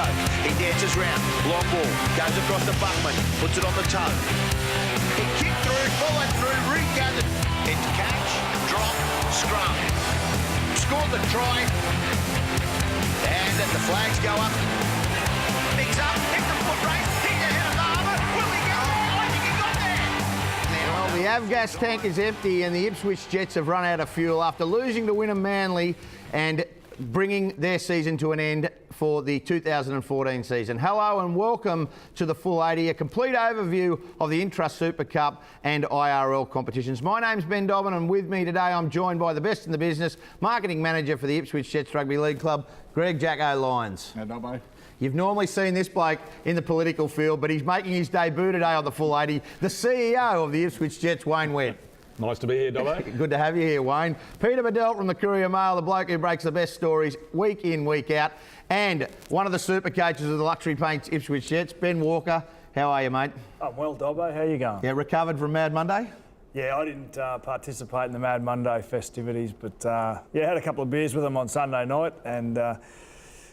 go. He dances round. Long ball. Goes across the Buckman. Puts it on the toe. He kicked through, followed through, regathered. It's catch, drop, scrum. Scored the try. And the flags go up. Picks up, hit the foot race, hit the head of the harbour. Will he get there? I think he got there. Well, the Avgas tank is empty and the Ipswich Jets have run out of fuel after losing to Wynnum Manly and bringing their season to an end for the 2014 season. Hello and welcome to the Full 80, a complete overview of the Intrust Super Cup and IRL competitions. My name's Ben Dobbin and with me today I'm joined by the best in the business, marketing manager for the Ipswich Jets Rugby League Club, Greg Jacko Lyons. How Dobbo? You've normally seen this bloke in the political field, but he's making his debut today on the Full 80, the CEO of the Ipswich Jets, Wayne Webb. Nice to be here, Dobbo. Good to have you here, Wayne. Peter Bedell from the Courier Mail, the bloke who breaks the best stories week in, week out. And one of the super coaches of the Luxury Paints Ipswich Jets, Ben Walker. How are you, mate? I'm well, Dobbo. How you going? Yeah, recovered from Mad Monday? Yeah, I didn't participate in the Mad Monday festivities, but yeah, had a couple of beers with them on Sunday night and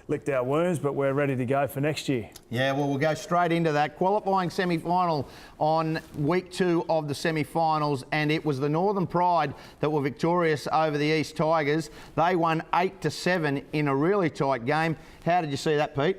licked our wounds, but we're ready to go for next year. Yeah, well, we'll go straight into that. Qualifying semi-final on week 2 of the semi-finals, and it was the Northern Pride that were victorious over the East Tigers. They won 8-7 in a really tight game. How did you see that, Pete?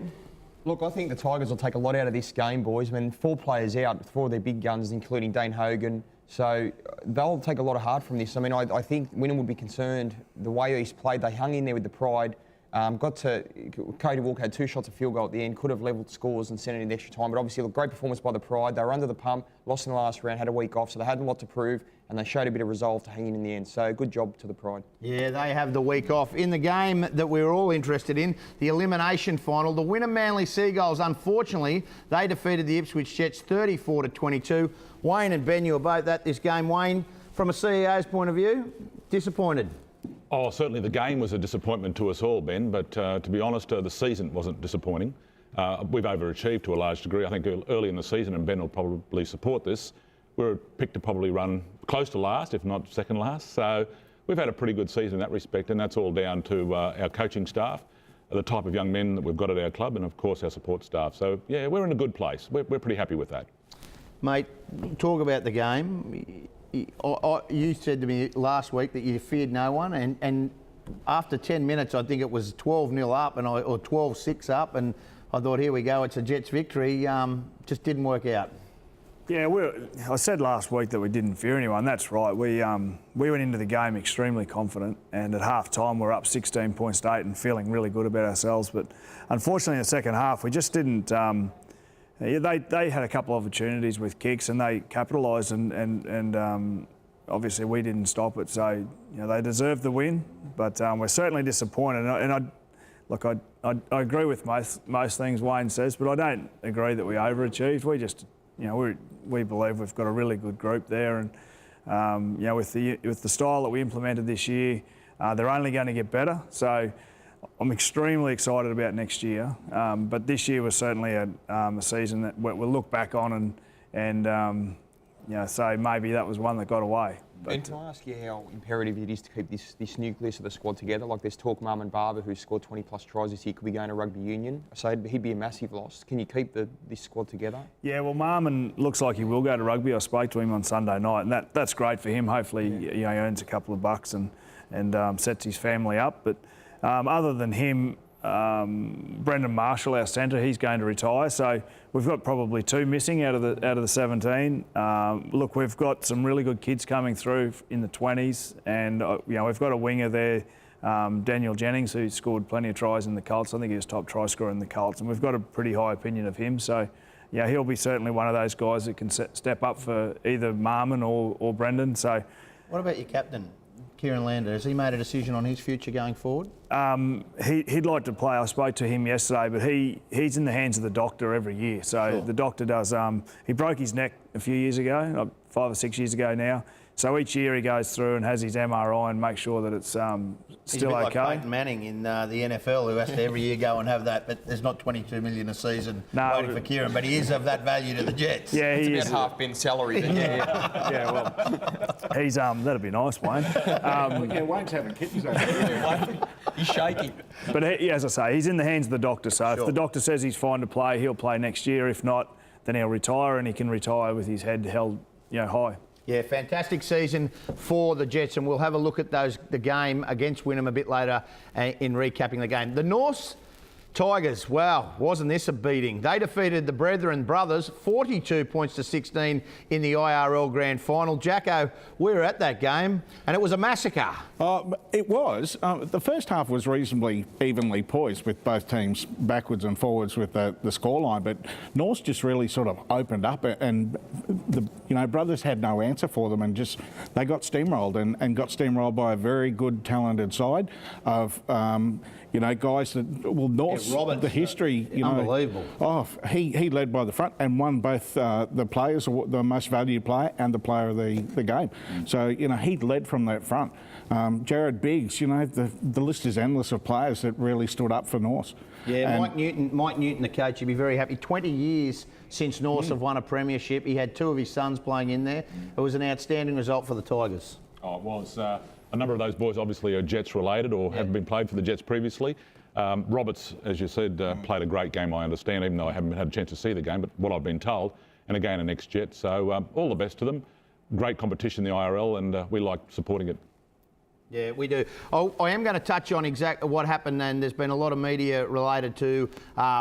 Look, I think the Tigers will take a lot out of this game, boys. I mean, 4 players out, 4 of their big guns, including Dane Hogan. So they'll take a lot of heart from this. I mean, I think Wynnum would be concerned the way East played. They hung in there with the Pride. Cody Walker had 2 shots of field goal at the end, could have levelled scores and sent it in extra time, but obviously a great performance by the Pride. They were under the pump, lost in the last round, had a week off, so they had a lot to prove and they showed a bit of resolve to hang in the end. So good job to the Pride. Yeah, they have the week off. In the game that we were all interested in, the elimination final, the Wynnum Manly Seagulls, unfortunately, they defeated the Ipswich Jets 34-22. Wayne and Ben, you were both at this game. Wayne, from a CEO's point of view, disappointed? Oh, certainly the game was a disappointment to us all, Ben, but to be honest, the season wasn't disappointing. We've overachieved to a large degree. I think early in the season, and Ben will probably support this, we were picked to probably run close to last, if not second last. So we've had a pretty good season in that respect, and that's all down to our coaching staff, the type of young men that we've got at our club, and of course our support staff. So yeah, we're in a good place. We're pretty happy with that. Mate, talk about the game. You said to me last week that you feared no one, and after 10 minutes, I think it was 12-0 up or 12-6 up, and I thought, here we go, it's a Jets victory. Just didn't work out. Yeah, I said last week that we didn't fear anyone. That's right. We went into the game extremely confident, and at half time we're up 16 points to 8 and feeling really good about ourselves. But unfortunately, in the second half, we just didn't. They had a couple of opportunities with kicks and they capitalised and obviously we didn't stop it. So you know they deserved the win, but we're certainly disappointed. And I agree with most things Wayne says, but I don't agree that we overachieved. We just we believe we've got a really good group there, and with the style that we implemented this year, they're only going to get better. So I'm extremely excited about next year, but this year was certainly a season that we'll look back on and say maybe that was one that got away. And can I ask you how imperative it is to keep this nucleus of the squad together? Like there's talk Marmon Barber, who's scored 20+ tries this year, could be going to rugby union. So he'd be a massive loss. Can you keep this squad together? Yeah, well, Marmon looks like he will go to rugby. I spoke to him on Sunday night, and that's great for him. Hopefully, he earns a couple of bucks and sets his family up. But other than him, Brendan Marshall, our centre, he's going to retire. So we've got probably 2 missing out of the 17. Look, we've got some really good kids coming through in the 20s, and we've got a winger there, Daniel Jennings, who scored plenty of tries in the Colts. I think he was top try scorer in the Colts, and we've got a pretty high opinion of him. So yeah, he'll be certainly one of those guys that can step up for either Marmon or Brendan. So, what about your captain, Kieran Lander? Has he made a decision on his future going forward? He'd like to play. I spoke to him yesterday, but he's in the hands of the doctor every year. So sure. The doctor does. He broke his neck a few years ago, 5 or 6 years ago now. So each year he goes through and has his MRI and makes sure that it's He's a still bit like okay. Peyton Manning in the NFL, who has to every year go and have that, but there's not 22 million a season waiting for Kieran, but he is of that value to the Jets. Yeah, he It's is. about half Ben's salary. Then. Yeah, well, he's that'd be nice, Wayne. Yeah, Wayne's having kittens over there. He's shaking. But as I say, he's in the hands of the doctor. So if the doctor says he's fine to play, he'll play next year. If not, then he'll retire, and he can retire with his head held, high. Yeah, fantastic season for the Jets, and we'll have a look at the game against Wynnum a bit later in recapping the game. The Norths Tigers, wow, wasn't this a beating? They defeated the Brethren Brothers 42 points to 16 in the IRL Grand Final. Jacko, we were at that game and it was a massacre. It was. The first half was reasonably evenly poised with both teams backwards and forwards with the scoreline, but Norths just really sort of opened up, and the Brothers had no answer for them, and just they got steamrolled and got steamrolled by a very good, talented side of guys that, Norths, Roberts, the history, unbelievable. Oh, he led by the front and won both the players, the most valued player and the player of the game. So, he led from that front. Jared Biggs, the list is endless of players that really stood up for Norths. Yeah, Mike Newton, the coach, he'd be very happy. 20 years since Norths have won a premiership. He had two of his sons playing in there. It was an outstanding result for the Tigers. Oh, it was. A number of those boys obviously are Jets related or have been played for the Jets previously. Roberts, as you said, played a great game, I understand, even though I haven't had a chance to see the game, but what I've been told, and again an ex-Jet. So all the best to them. Great competition, the IRL, and we like supporting it. Yeah, we do. I am going to touch on exactly what happened, and there's been a lot of media related to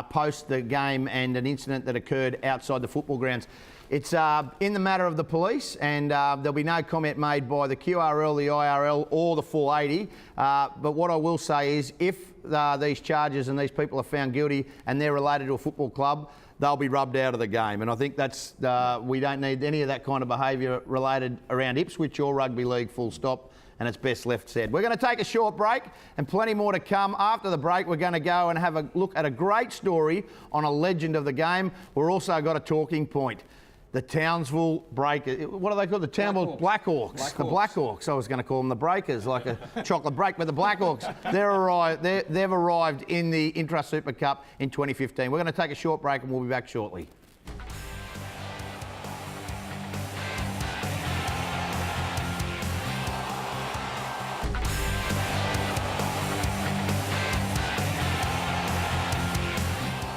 post the game and an incident that occurred outside the football grounds. It's in the matter of the police, and there'll be no comment made by the QRL, the IRL, or the full 80. But what I will say is, if these charges and these people are found guilty and they're related to a football club, they'll be rubbed out of the game. And I think that's we don't need any of that kind of behaviour related around Ipswich or rugby league, full stop. And it's best left said. We're going to take a short break and plenty more to come. After the break, we're going to go and have a look at a great story on a legend of the game. We've also got a talking point. The Townsville Breakers. What are they called? The Townsville Blackhawks. The Blackhawks. I was going to call them the Breakers, like a chocolate break. But the Blackhawks, they've arrived in the Intra Super Cup in 2015. We're going to take a short break and we'll be back shortly.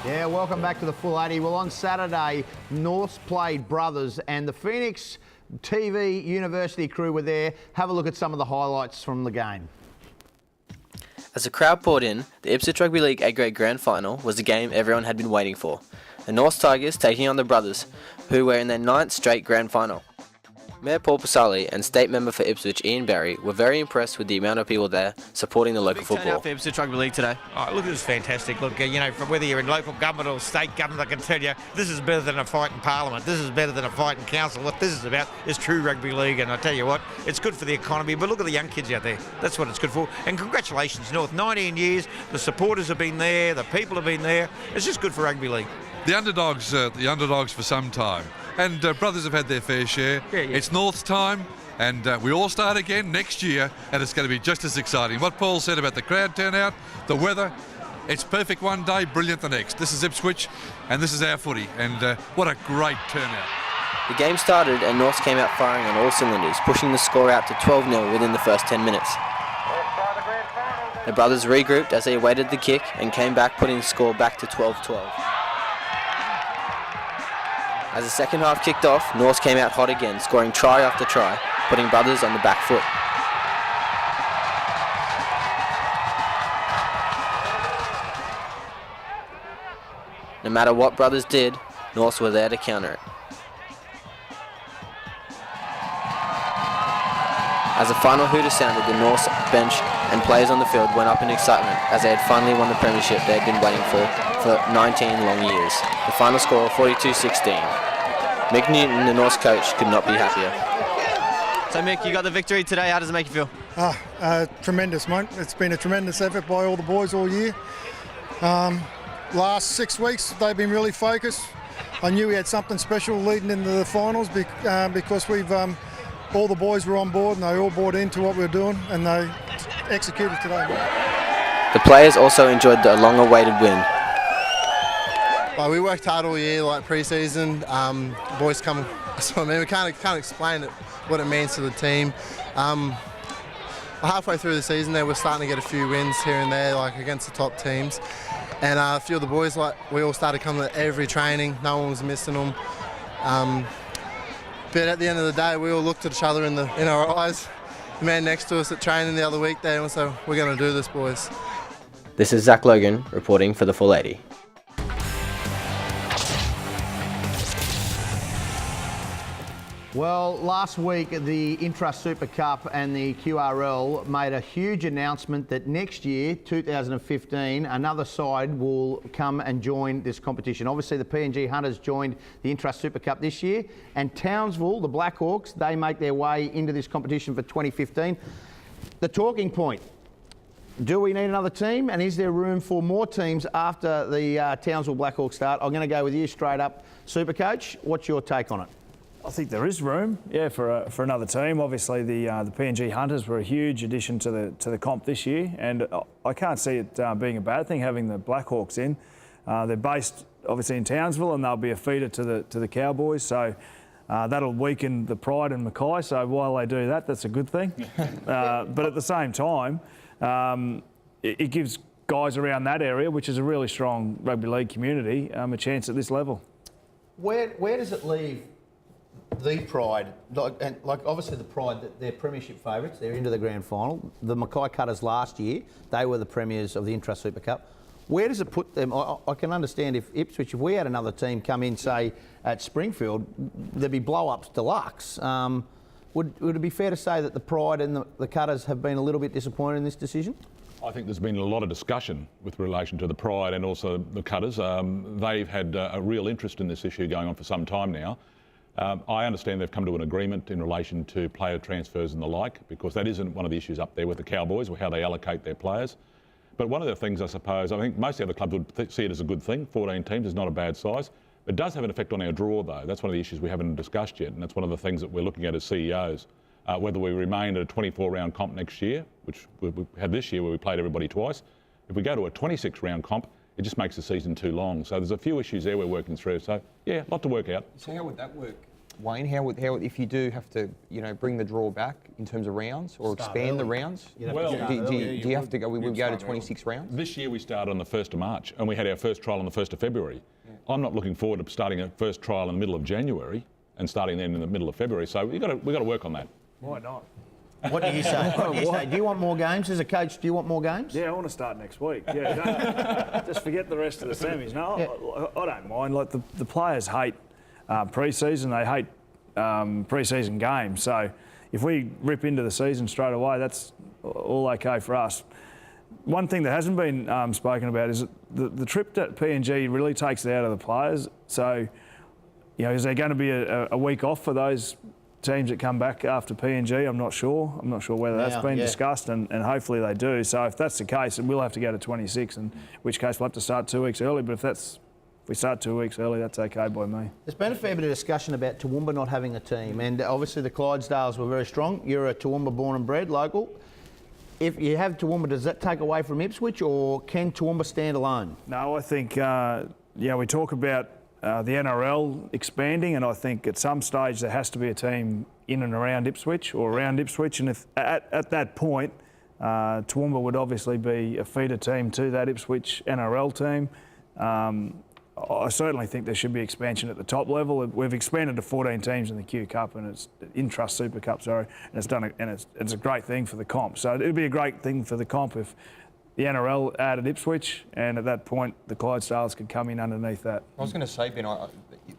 Yeah, welcome back to the Full 80. Well, on Saturday, Norths played Brothers and the Phoenix TV University crew were there. Have a look at some of the highlights from the game. As the crowd poured in, the Ipswich Rugby League A-Grade Grand Final was the game everyone had been waiting for. The Norths Tigers taking on the Brothers, who were in their 9th straight Grand Final. Mayor Paul Pasali and State Member for Ipswich Ian Barry were very impressed with the amount of people there supporting the local football. Turnout for Ipswich Rugby League today. Oh, look, this is fantastic. Look, from whether you're in local government or state government, I can tell you this is better than a fight in Parliament. This is better than a fight in council. What this is about is true rugby league, and I tell you what, it's good for the economy. But look at the young kids out there. That's what it's good for. And congratulations, North. 19 years. The supporters have been there. The people have been there. It's just good for rugby league. The underdogs for some time. And Brothers have had their fair share. Yeah. It's North's time, and we all start again next year, and it's going to be just as exciting. What Paul said about the crowd turnout, the weather, it's perfect one day, brilliant the next. This is Ipswich, and this is our footy, and what a great turnout. The game started and Norths came out firing on all cylinders, pushing the score out to 12-0 within the first 10 minutes. The Brothers regrouped as they awaited the kick and came back, putting the score back to 12-12. As the second half kicked off, Norths came out hot again, scoring try after try, putting Brothers on the back foot. No matter what Brothers did, Norths were there to counter it. As the final hooter sounded, the Norths bench and players on the field went up in excitement as they had finally won the premiership they had been waiting for 19 long years. The final score 42-16. Mick Newton, the Norths coach, could not be happier. So Mick, you got the victory today. How does it make you feel? Tremendous, mate. It's been a tremendous effort by all the boys all year. Last 6 weeks, they've been really focused. I knew we had something special leading into the finals because we've all the boys were on board and they all bought into what we were doing and they executed today. The players also enjoyed the long-awaited win. Like, we worked hard all year, like pre-season. Boys come. So I mean, we can't explain what it means to the team. Halfway through the season, there we're starting to get a few wins here and there, like against the top teams. And a few of the boys, like we all started coming to every training. No one was missing them. But at the end of the day, we all looked at each other in our eyes. The man next to us at training the other week there, and so we're going to do this, boys. This is Zach Logan reporting for the Full 80. Well, last week the Intrust Super Cup and the QRL made a huge announcement that next year, 2015, another side will come and join this competition. Obviously, the PNG Hunters joined the Intrust Super Cup this year, and Townsville, the Blackhawks, they make their way into this competition for 2015. The talking point: do we need another team, and is there room for more teams after the Townsville Blackhawks start? I'm going to go with you straight up, Supercoach. What's your take on it? I think there is room, yeah, for another team. Obviously, the PNG Hunters were a huge addition to the comp this year, and I can't see it being a bad thing having the Blackhawks in. They're based obviously in Townsville, and they'll be a feeder to the Cowboys. So that'll weaken the pride in Mackay. So while they do that, that's a good thing. But at the same time, it gives guys around that area, which is a really strong rugby league community, a chance at this level. Where does it leave the Pride, like obviously the Pride, that they're premiership favourites, they're into the grand final. The Mackay Cutters last year, they were the premiers of the Intrust Super Cup. Where does it put them? I can understand if Ipswich, if we had another team come in, say, at Springfield, there'd be blow-ups deluxe. Would it be fair to say that the Pride and the Cutters have been a little bit disappointed in this decision? I think there's been a lot of discussion with relation to the Pride and also the Cutters. They've had a real interest in this issue going on for some time now. I understand they've come to an agreement in relation to player transfers and the like, because that isn't one of the issues up there with the Cowboys, or how they allocate their players. But one of the things, I suppose, I think most of the other clubs would see it as a good thing. 14 teams is not a bad size. It does have an effect on our draw, though. That's one of the issues we haven't discussed yet, and that's one of the things that we're looking at as CEOs. Whether we remain at a 24-round comp next year, which we had this year where we played everybody twice. If we go to a 26-round comp, it just makes the season too long. So there's a few issues there we're working through. So yeah, a lot to work out. So how would that work, Wayne? How if you do have to, bring the draw back in terms of rounds or expand the rounds? Do you have to go? We will go to 26 rounds. This year we started on the 1st of March, and we had our first trial on the 1st of February. Yeah. I'm not looking forward to starting a first trial in the middle of January and starting then in the middle of February. So we've got to work on that. Why not? What do you say? Do you want more games as a coach? Do you want more games? Yeah, I want to start next week. Yeah, just forget the rest of the semis. No, yeah. I don't mind. Like the players hate pre-season. They hate pre-season games. So if we rip into the season straight away, that's all okay for us. One thing that hasn't been spoken about is the trip that PNG really takes it out of the players. So, is there going to be a week off for those teams that come back after PNG? I'm not sure. I'm not sure whether that's been discussed, and hopefully they do. So if that's the case, then we'll have to go to 26, in which case we'll have to start 2 weeks early. But if we start 2 weeks early, that's okay by me. There's been a fair bit of discussion about Toowoomba not having a team, and obviously the Clydesdales were very strong. You're a Toowoomba born and bred local. If you have Toowoomba, does that take away from Ipswich, or can Toowoomba stand alone? No, I think, we talk about the NRL expanding, and I think at some stage there has to be a team in and around Ipswich or around Ipswich, and if at that point Toowoomba would obviously be a feeder team to that Ipswich NRL team. I certainly think there should be expansion at the top level. We've expanded to 14 teams in the Q Cup, and it's Intrust Super Cup, sorry, and it's a great thing for the comp. So it'd be a great thing for the comp if the NRL added Ipswich, and at that point the Clydesdales could come in underneath that. I was going to say, Ben,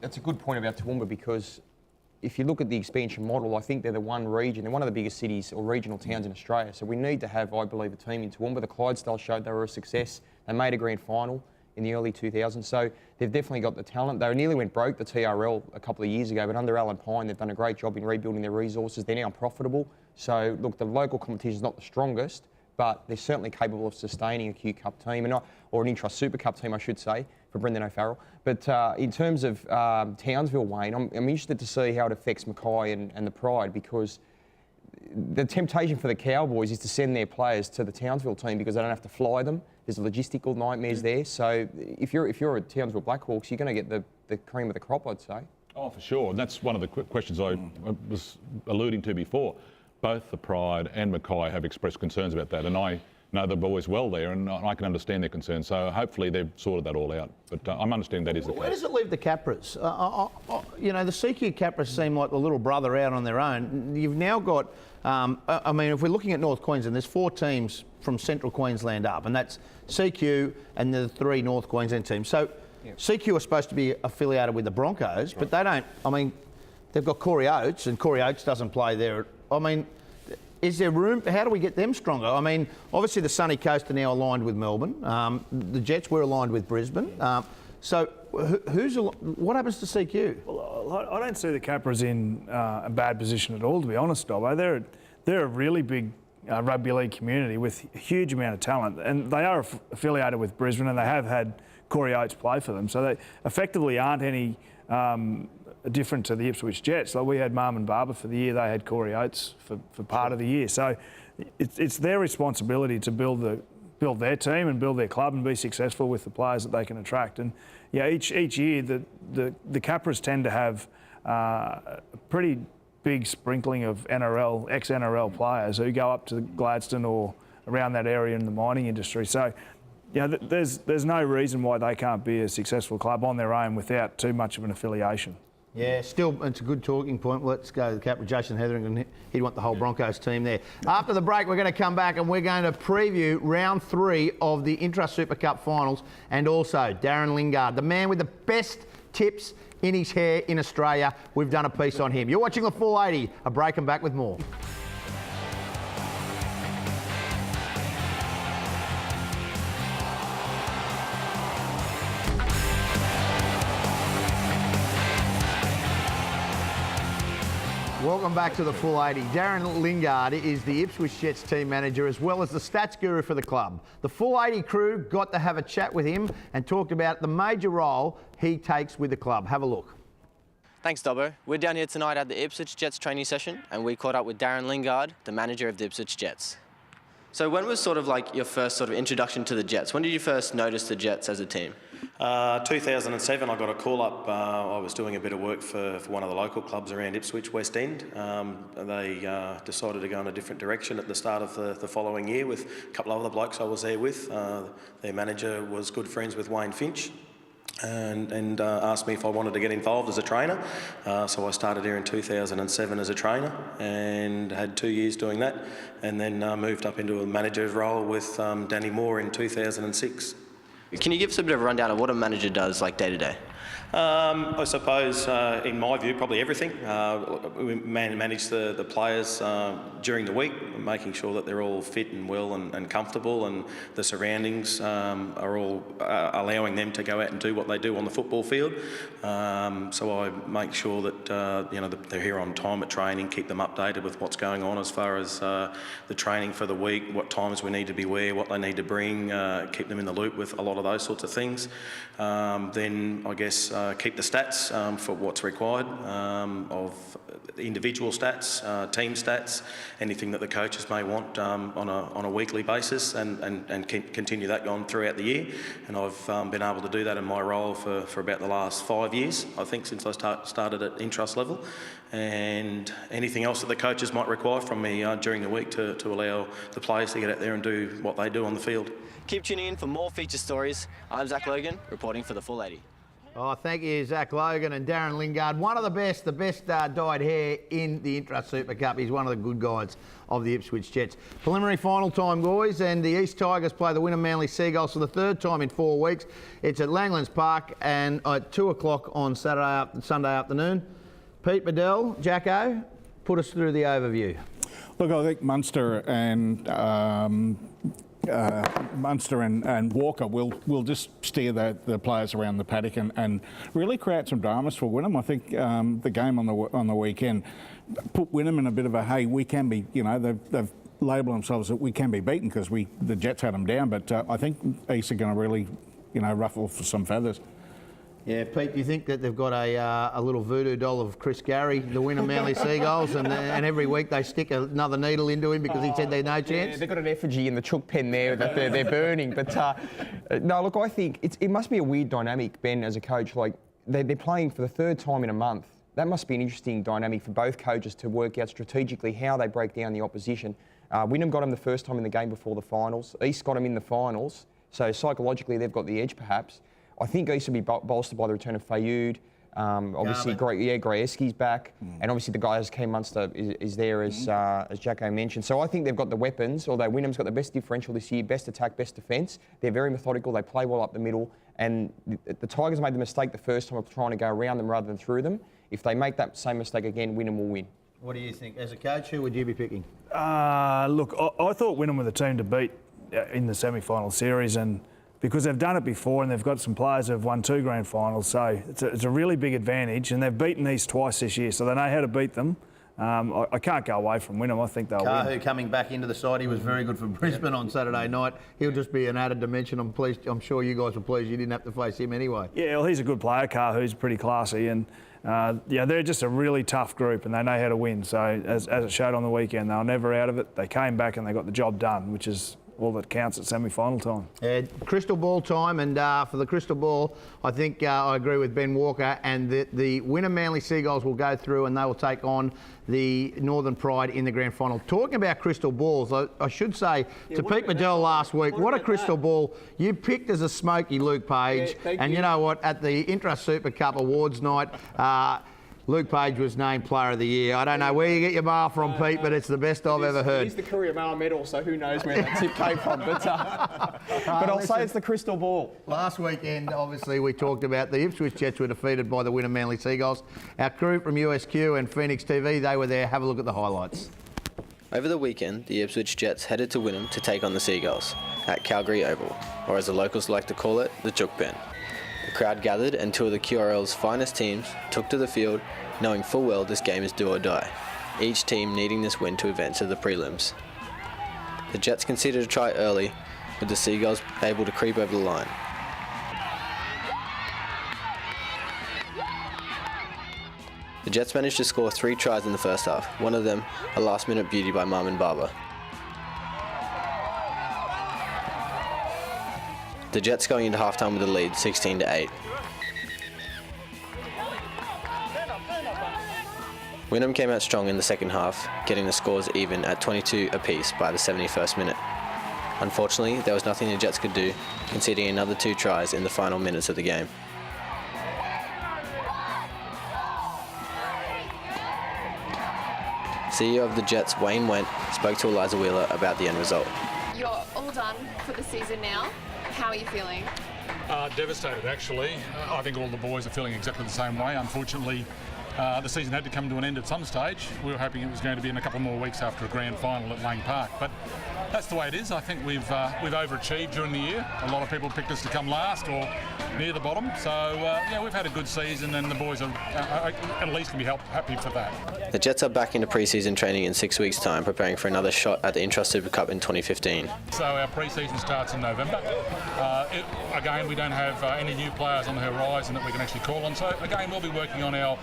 that's a good point about Toowoomba, because if you look at the expansion model, I think they're the one region, they're one of the biggest cities or regional towns in Australia. So we need to have, I believe, a team in Toowoomba. The Clydesdales showed they were a success. They made a grand final in the early 2000s. So they've definitely got the talent. They nearly went broke, the TRL, a couple of years ago, but under Alan Pine, they've done a great job in rebuilding their resources. They're now profitable. So look, the local competition is not the strongest, but they're certainly capable of sustaining a Q Cup team, or an Intrust Super Cup team, I should say, for Brendan O'Farrell. But in terms of Townsville, Wayne, I'm interested to see how it affects Mackay and the Pride, because the temptation for the Cowboys is to send their players to the Townsville team because they don't have to fly them. There's logistical nightmares there. So if you're a Townsville Blackhawks, you're going to get the cream of the crop, I'd say. Oh, for sure. And that's one of the questions I was alluding to before. Both the Pride and Mackay have expressed concerns about that, and I know the boys well there, and I can understand their concerns. So hopefully they've sorted that all out. But I'm understanding that is the case. Where does it leave the Capras? You know, the CQ Capras seem like the little brother out on their own. You've now got, I mean, if we're looking at North Queensland, there's 4 teams from Central Queensland up, and that's CQ and the 3 North Queensland teams. So CQ are supposed to be affiliated with the Broncos, but they don't. I mean, they've got Corey Oates, and Corey Oates doesn't play there. I mean, is there room? How do we get them stronger? I mean, obviously the Sunny Coast are now aligned with Melbourne. The Jets were aligned with Brisbane. So what happens to CQ? Well, I don't see the Capras in a bad position at all, to be honest, Dobbo. They're a really big rugby league community with a huge amount of talent, and they are affiliated with Brisbane, and they have had Corey Oates play for them. So they effectively aren't any different to the Ipswich Jets. Like, we had Marmon Barber for the year, they had Corey Oates for part of the year. So it's their responsibility to build their team and build their club and be successful with the players that they can attract. And yeah, each year the Capras tend to have a pretty big sprinkling of ex-NRL players who go up to Gladstone or around that area in the mining industry. So yeah, there's no reason why they can't be a successful club on their own without too much of an affiliation. Yeah, still, it's a good talking point. Let's go to the Capra, Jason Hetherington. He'd want the whole Broncos team there. After the break, we're going to come back and we're going to preview round 3 of the Intrust Super Cup finals, and also Darren Lingard, the man with the best tips in his hair in Australia. We've done a piece on him. You're watching The Full 80. A break and back with more. Welcome back to The Full 80. Darren Lingard is the Ipswich Jets team manager as well as the stats guru for the club. The Full 80 crew got to have a chat with him and talked about the major role he takes with the club. Have a look. Thanks, Dobbo. We're down here tonight at the Ipswich Jets training session, and we caught up with Darren Lingard, the manager of the Ipswich Jets. So when was sort of like your first sort of introduction to the Jets? When did you first notice the Jets as a team? 2007, I got a call up. I was doing a bit of work for one of the local clubs around Ipswich, West End. They decided to go in a different direction at the start of the following year with a couple of other blokes I was there with. Their manager was good friends with Wayne Finch, and asked me if I wanted to get involved as a trainer. So I started here in 2007 as a trainer and had 2 years doing that, and then moved up into a manager's role with Danny Moore in 2006. Can you give us a bit of a rundown of what a manager does, like day to day? I suppose, in my view, probably everything. We manage the players during the week, making sure that they're all fit and well and comfortable, and the surroundings are all allowing them to go out and do what they do on the football field. So I make sure that they're here on time at training, keep them updated with what's going on as far as the training for the week, what times we need to be where, what they need to bring, keep them in the loop with a lot of those sorts of things. Then I guess keep the stats for what's required of individual stats, team stats, anything that the coaches may want on a weekly basis, and continue that on throughout the year. And I've been able to do that in my role for about the last 5 years, I think, since I started at Intrust level. And anything else that the coaches might require from me during the week to allow the players to get out there and do what they do on the field. Keep tuning in for more feature stories. I'm Zach Logan, reporting for The Full 80. Oh, thank you, Zach Logan and Darren Lingard. One of the best dyed hair in the Intrust Super Cup. He's one of the good guys of the Ipswich Jets. Preliminary final time, boys, and the East Tigers play the Wynnum Manly Seagulls for the 3rd time in 4 weeks. It's at Langlands Park and at 2 o'clock on Sunday afternoon. Pete Bedell, Jacko, put us through the overview. Look, I think Munster and Walker will just steer the players around the paddock and really create some dramas for Wynnum. I think the game on the weekend put Wynnum in a bit of a, hey, we can be, they've label themselves that we can be beaten because the Jets had them down, but I think East are going to really, ruffle for some feathers. Yeah, Pete, do you think that they've got a little voodoo doll of Chris Gary, the winner Manly Seagulls, and every week they stick another needle into him because he said there's no chance? Yeah, they've got an effigy in the chook pen there that they're burning. But no, look, I think it must be a weird dynamic, Ben, as a coach. Like they're playing for the third time in a month. That must be an interesting dynamic for both coaches to work out strategically how they break down the opposition. Wynnum got him the first time in the game before the finals. East got him in the finals. So psychologically, they've got the edge, perhaps. I think East will be bolstered by the return of Fayoud. Obviously, Grayeski's back, and obviously the guy as Keane Munster is there as Jacko mentioned. So I think they've got the weapons. Although Wynnum's got the best differential this year, best attack, best defence. They're very methodical. They play well up the middle, and the Tigers made the mistake the first time of trying to go around them rather than through them. If they make that same mistake again, Wynnum will win. What do you think? As a coach, who would you be picking? Look, I thought Wynnum were the team to beat in the semi-final series, and because they've done it before and they've got some players who have won 2 grand finals, so it's a really big advantage, and they've beaten East twice this year, so they know how to beat them. I can't go away from Wynnum. I think they'll win. Kahu coming back into the side, he was very good for Brisbane on Saturday night. He'll just be an added dimension. I'm sure you guys were pleased you didn't have to face him anyway. Yeah, well, he's a good player. Kahu's pretty classy, and they're just a really tough group, and they know how to win. So as it showed on the weekend, they were never out of it. They came back and they got the job done, which is all that counts at semi-final time. Crystal ball time, and for the crystal ball, I think I agree with Ben Walker, and the winner Manly Seagulls will go through and they will take on the Northern Pride in the grand final. Talking about crystal balls, I should say to Pete Medell last week, what a crystal ball. You picked as a smoky Luke Page, and you know what, at the Intra Super Cup Awards night, Luke Page was named Player of the Year. I don't know where you get your mail from, Pete, but it's the best I've ever heard. He's the Courier Mail medal, so who knows where that tip came from. But I'll say it's the crystal ball. Last weekend, obviously, we talked about the Ipswich Jets were defeated by the winner Manly Seagulls. Our crew from USQ and Phoenix TV, they were there. Have a look at the highlights. Over the weekend, the Ipswich Jets headed to Wynnum to take on the Seagulls at Calgary Oval, or as the locals like to call it, the Chook Pen. The crowd gathered and 2 of the QRL's finest teams took to the field, knowing full well this game is do or die, each team needing this win to advance to the prelims. The Jets conceded a try early, with the Seagulls able to creep over the line. The Jets managed to score 3 tries in the first half, one of them a last-minute beauty by Marmin Barber. The Jets going into halftime with a lead, 16-8. Wynnum came out strong in the second half, getting the scores even at 22 apiece by the 71st minute. Unfortunately, there was nothing the Jets could do, conceding another 2 tries in the final minutes of the game. CEO of the Jets, Wayne Went, spoke to Eliza Wheeler about the end result. You're all done for the season now. How are you feeling? Devastated, actually. I think all the boys are feeling exactly the same way. Unfortunately, the season had to come to an end at some stage. We were hoping it was going to be in a couple more weeks after a grand final at Lang Park, but that's the way it is. I think we've overachieved during the year. A lot of people picked us to come last or near the bottom. So we've had a good season, and the boys are at least can be happy for that. The Jets are back into pre-season training in 6 weeks' time, preparing for another shot at the Intrust Super Cup in 2015. So our pre-season starts in November. Again, we don't have any new players on the horizon that we can actually call on. So again, we'll be working on our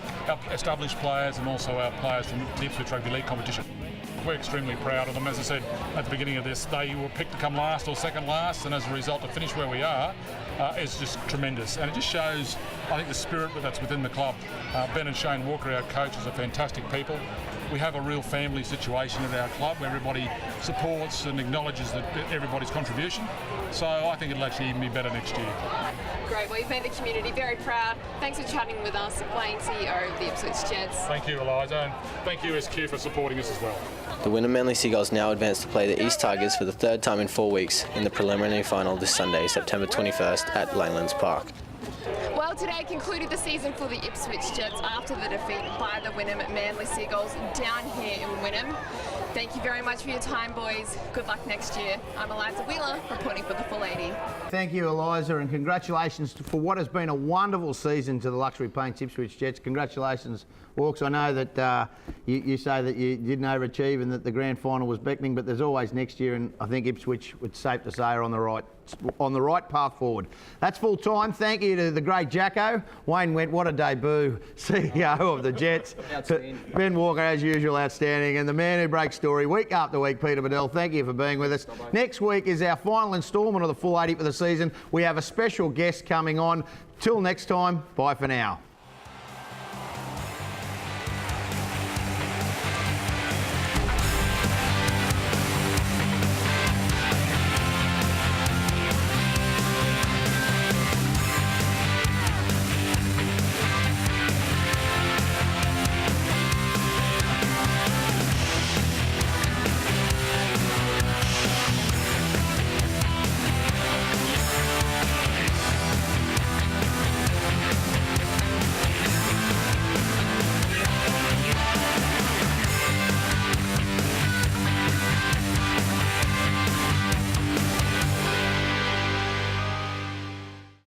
established players and also our players from the Ipswich Rugby League competition. We're extremely proud of them. As I said at the beginning of this, they were picked to come last or second last, and as a result to finish where we are is just tremendous. And it just shows, I think, the spirit that's within the club. Ben and Shane Walker, our coaches, are fantastic people. We have a real family situation at our club where everybody supports and acknowledges everybody's contribution. So I think it'll actually even be better next year. Great. Well, you've made the community very proud. Thanks for chatting with us, Wayne, CEO of the Ipswich Jets. Thank you, Eliza, and thank you, SQ, for supporting us as well. The winner Manly Seagulls now advance to play the East Tigers for the 3rd time in 4 weeks in the preliminary final this Sunday, September 21st at Langlands Park. Well, Well, today concluded the season for the Ipswich Jets after the defeat by the Wynnum Manly Seagulls down here in Wynnum. Thank you very much for your time, boys. Good luck next year. I'm Eliza Wheeler, reporting for the Full 80. Thank you, Eliza, and congratulations for what has been a wonderful season to the Luxury Paints Ipswich Jets. Congratulations, Walks. I know that you say that you didn't overachieve and that the grand final was beckoning, but there's always next year, and I think Ipswich, it's safe to say, are on the right path forward. That's full time. Thank you to the great Jacko. Wayne Went, what a debut, CEO of the Jets. Ben Walker, as usual, outstanding. And the man who breaks story week after week, Peter Bedell, thank you for being with us. Next week is our final instalment of the Full 80 for the season. We have a special guest coming on. Till next time, bye for now.